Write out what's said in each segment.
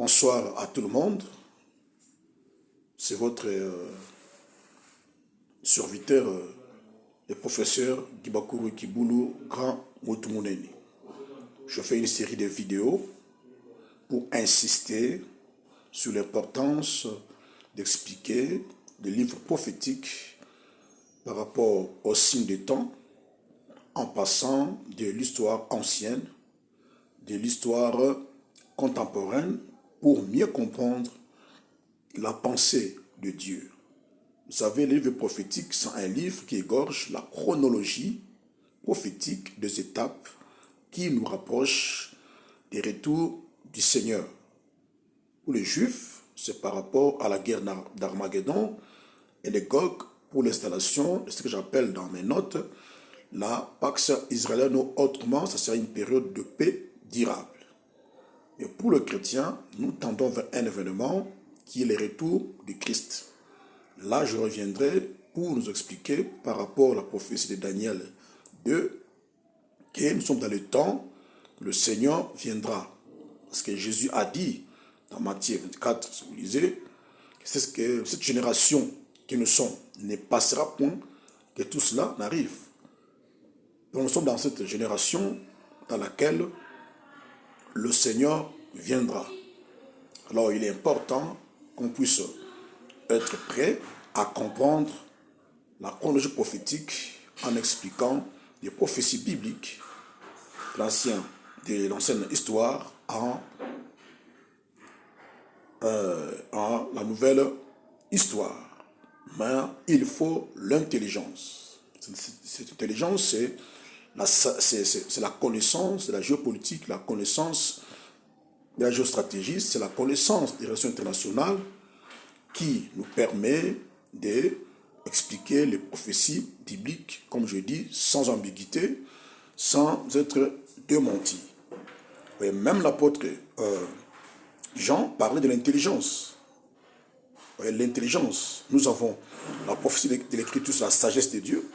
Bonsoir à tout le monde. C'est votre serviteur, le professeur Gibakuru Kibulu Grand Motumuneni. Je fais une série de vidéos pour insister sur l'importance d'expliquer des livres prophétiques par rapport aux signes des temps, en passant de l'histoire ancienne, de l'histoire contemporaine, pour mieux comprendre la pensée de Dieu. Vous savez, les livres prophétiques sont un livre qui égorge la chronologie prophétique des étapes qui nous rapprochent des retours du Seigneur. Pour les Juifs, c'est par rapport à la guerre d'Armageddon et de Gog pour l'installation de ce que j'appelle dans mes notes la Pax Israélienne, autrement, ça sera une période de paix durable. Et pour le chrétien, nous tendons vers un événement qui est le retour du Christ. Là, je reviendrai pour nous expliquer par rapport à la prophétie de Daniel 2 que nous sommes dans le temps où le Seigneur viendra. Parce que Jésus a dit dans Matthieu 24, si vous lisez, que cette génération que nous sommes ne passera point que tout cela n'arrive. Donc nous sommes dans cette génération dans laquelle le Seigneur viendra. Alors il est important qu'on puisse être prêt à comprendre la chronologie prophétique en expliquant les prophéties bibliques de l'ancienne histoire en la nouvelle histoire. Mais il faut l'intelligence. Cette intelligence, c'est la connaissance de la géopolitique, la connaissance de la géostratégie, c'est la connaissance des relations internationales qui nous permet d'expliquer les prophéties bibliques, comme je dis, sans ambiguïté, sans être démenti. Et même l'apôtre Jean parlait de l'intelligence. L'intelligence, nous avons la prophétie de l'Écriture sur la sagesse de Dieu,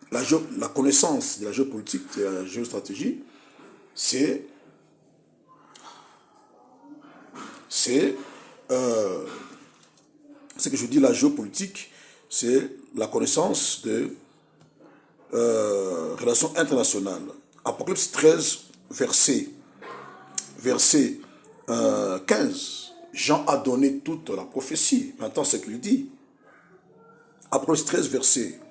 la connaissance de la géopolitique, de la géostratégie, c'est ce que je dis, la géopolitique, c'est la connaissance de relations internationales. Apocalypse 13, verset 15. Jean a donné toute la prophétie. Maintenant, ce qu'il dit. Apocalypse 13, verset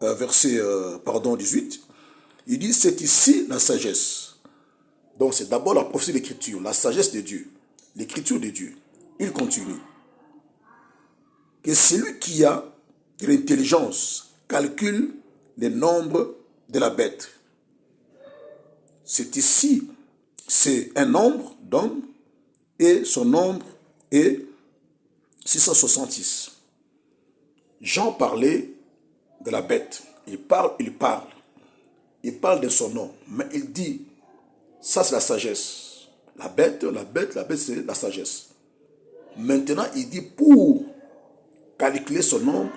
18. Il dit, c'est ici la sagesse. Donc, c'est d'abord la prophétie de l'Écriture, la sagesse de Dieu, l'Écriture de Dieu. Il continue. Que celui qui a de l'intelligence calcule les nombres de la bête. C'est ici, c'est un nombre d'hommes et son nombre est 666. Jean parlait de la bête. Il parle de son nom, mais il dit, ça c'est la sagesse. La bête, c'est la sagesse. Maintenant, il dit, pour calculer son nom,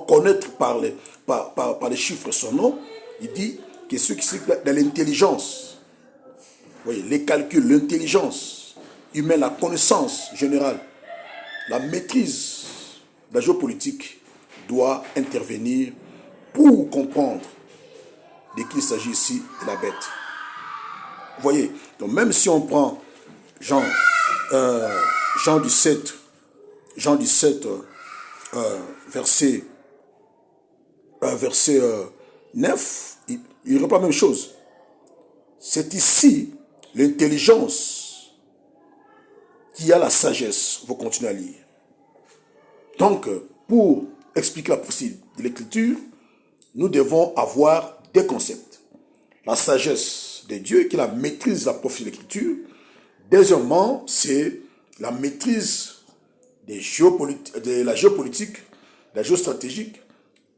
connaître par les chiffres son nom, il dit que ceux qui sont dans l'intelligence, voyez, les calculs, l'intelligence humaine, la connaissance générale, la maîtrise de la géopolitique doit intervenir pour comprendre de qui il s'agit ici de la bête. Vous voyez, donc même si on prend Jean 17, verset 9, il reprend la même chose. C'est ici l'intelligence qui a la sagesse. Vous continuez à lire. Donc, pour expliquer la prophétie de l'Écriture, nous devons avoir deux concepts. La sagesse de Dieu, qui est la maîtrise de la prophétie de l'Écriture. Deuxièmement, c'est la maîtrise de la géopolitique, de la géostratégique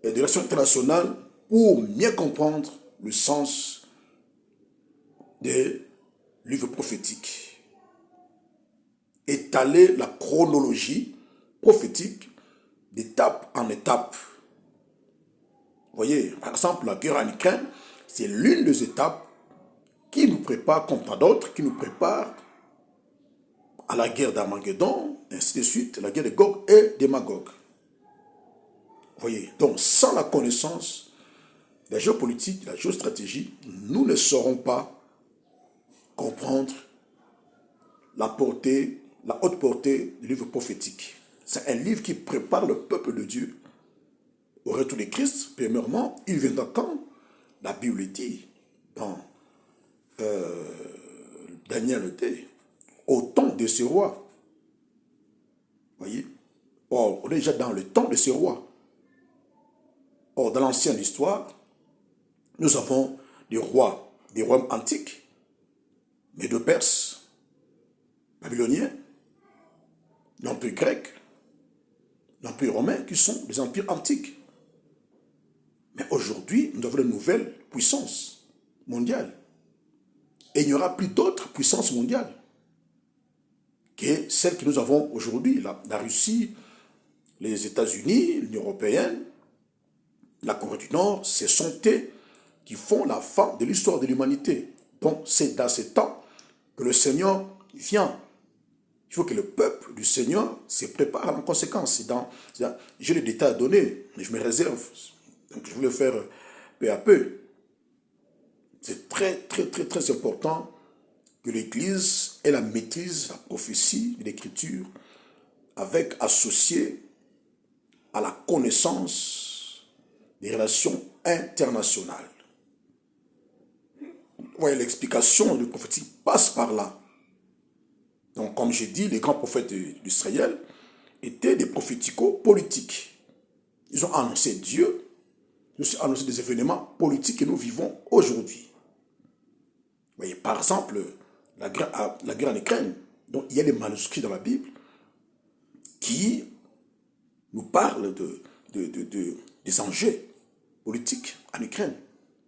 et des relations internationales pour mieux comprendre le sens des livres prophétiques. Étaler la chronologie prophétique d'étape en étape. Vous voyez, par exemple, la guerre en Ukraine, c'est l'une des étapes qui nous prépare, comme tant d'autres, qui nous prépare à la guerre d'Armageddon, ainsi de suite, la guerre de Gog et de Magog. Vous voyez, donc sans la connaissance de la géopolitique, de la géostratégie, nous ne saurons pas comprendre la portée, la haute portée du livre prophétique. C'est un livre qui prépare le peuple de Dieu au retour de Christ. Premièrement, il viendra quand? La Bible dit dans Daniel 2, au temps de ce roi. Vous voyez? Or, on est déjà dans le temps de ce roi. Or, dans l'ancienne histoire, nous avons des rois, des royaumes antiques, Médo-Perse, Babyloniens, l'Empire grec, l'Empire romain, qui sont des empires antiques. Mais aujourd'hui, nous avons de nouvelles puissances mondiales. Et il n'y aura plus d'autres puissances mondiales que celles que nous avons aujourd'hui. La Russie, les États-Unis, l'Union européenne, la Corée du Nord, ce sont eux qui font la fin de l'histoire de l'humanité. Donc c'est dans ce temps que le Seigneur vient. Il faut que le peuple du Seigneur se prépare en conséquence. J'ai les détails à donner, mais je me réserve. Donc je vais le faire peu à peu. C'est très, très, très, très important que l'Église ait la maîtrise, la prophétie de l'Écriture, avec associé à la connaissance des relations internationales. Vous voyez, l'explication du prophétique passe par là. Donc, comme j'ai dit, les grands prophètes d'Israël étaient des prophético-politiques. Ils ont annoncé Dieu, ils ont annoncé des événements politiques que nous vivons aujourd'hui. Vous voyez, par exemple, la guerre en Ukraine. Donc, il y a des manuscrits dans la Bible qui nous parlent des enjeux politiques en Ukraine.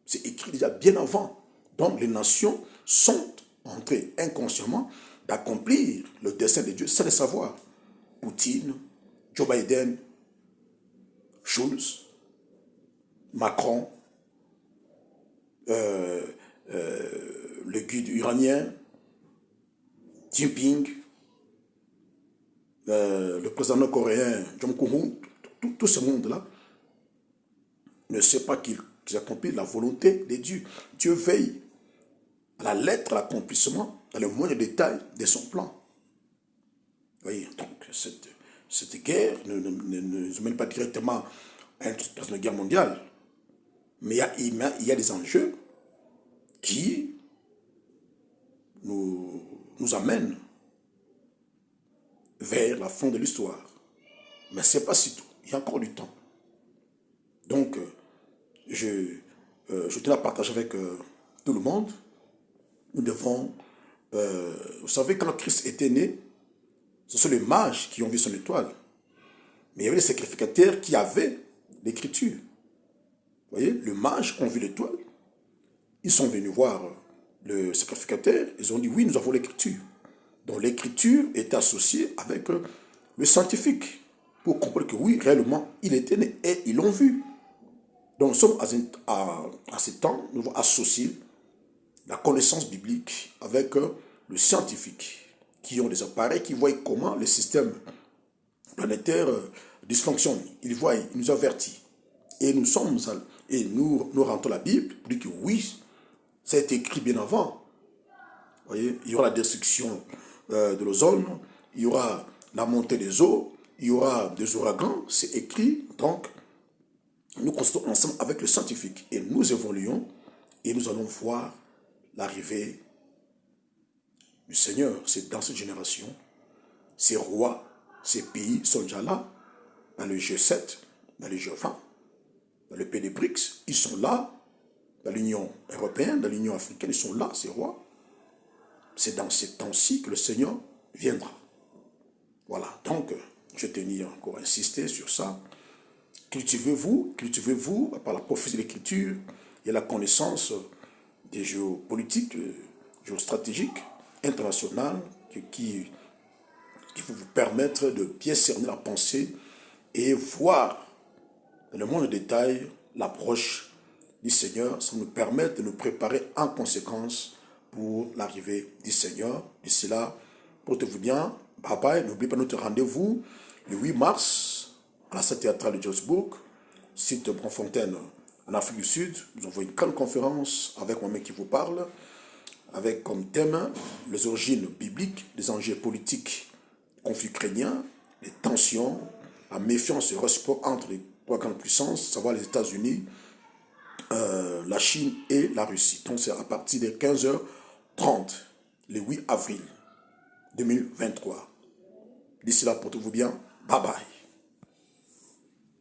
C'est écrit déjà bien avant. Donc, les nations sont en train inconsciemment d'accomplir le dessein de Dieu sans le savoir. Poutine, Joe Biden, Schulz, Macron, le guide iranien, Jinping, le président nord-coréen, Jong-un, tout ce monde-là ne sait pas qu'ils accomplissent la volonté de Dieu. Dieu veille à la lettre, à l'accomplissement, dans le moindre détail de son plan. Vous voyez, donc cette guerre ne nous mène pas directement à une guerre mondiale, mais il y a des enjeux qui nous amènent vers la fin de l'histoire. Mais ce n'est pas si tout, il y a encore du temps. Donc, je tenais à partager avec tout le monde. Nous devons, vous savez, quand Christ était né, ce sont les mages qui ont vu son étoile. Mais il y avait les sacrificateurs qui avaient l'écriture. Vous voyez, les mages ont vu l'étoile. Ils sont venus voir le sacrificateur. Ils ont dit, oui, nous avons l'écriture. Donc l'écriture est associée avec le scientifique. Pour comprendre que oui, réellement, il était né et ils l'ont vu. Donc nous sommes à ce temps, nous devons associer la connaissance biblique avec le scientifique, qui ont des appareils qui voient comment le système planétaire dysfonctionne. Ils voient, ils nous avertissent. Et nous rentrons la Bible pour dire que oui, ça a été écrit bien avant. Vous voyez, il y aura la destruction de l'ozone, il y aura la montée des eaux, il y aura des ouragans, c'est écrit. Donc, nous constatons ensemble avec le scientifique et nous évoluons et nous allons voir l'arrivée du Seigneur. C'est dans cette génération. Ces rois, ces pays sont déjà là, dans le G7, dans le G20, dans le pays des BRICS, ils sont là, dans l'Union européenne, dans l'Union africaine, ils sont là, ces rois. C'est dans ces temps-ci que le Seigneur viendra. Voilà, donc, je tenais encore à insister sur ça. Cultivez-vous par la prophétie de l'Écriture et la connaissance des géopolitiques, géostratégiques, internationales, qui vont vous permettre de bien cerner la pensée et voir dans le monde de détail l'approche du Seigneur. Ça nous permet de nous préparer en conséquence pour l'arrivée du Seigneur. D'ici là, Portez-vous bien. Bye bye. N'oubliez pas notre rendez-vous le 8 mars à la salle théâtrale de Johannesburg, site de Braamfontein, en Afrique du Sud. Nous avons une grande conférence avec moi-même qui vous parle, avec comme thème les origines bibliques, les enjeux politiques, conflits ukrainiens, les tensions, la méfiance et le respect entre les trois grandes puissances, savoir les États-Unis, la Chine et la Russie. Donc c'est à partir de 15h30, le 8 avril 2023. D'ici là, portez-vous bien. Bye bye.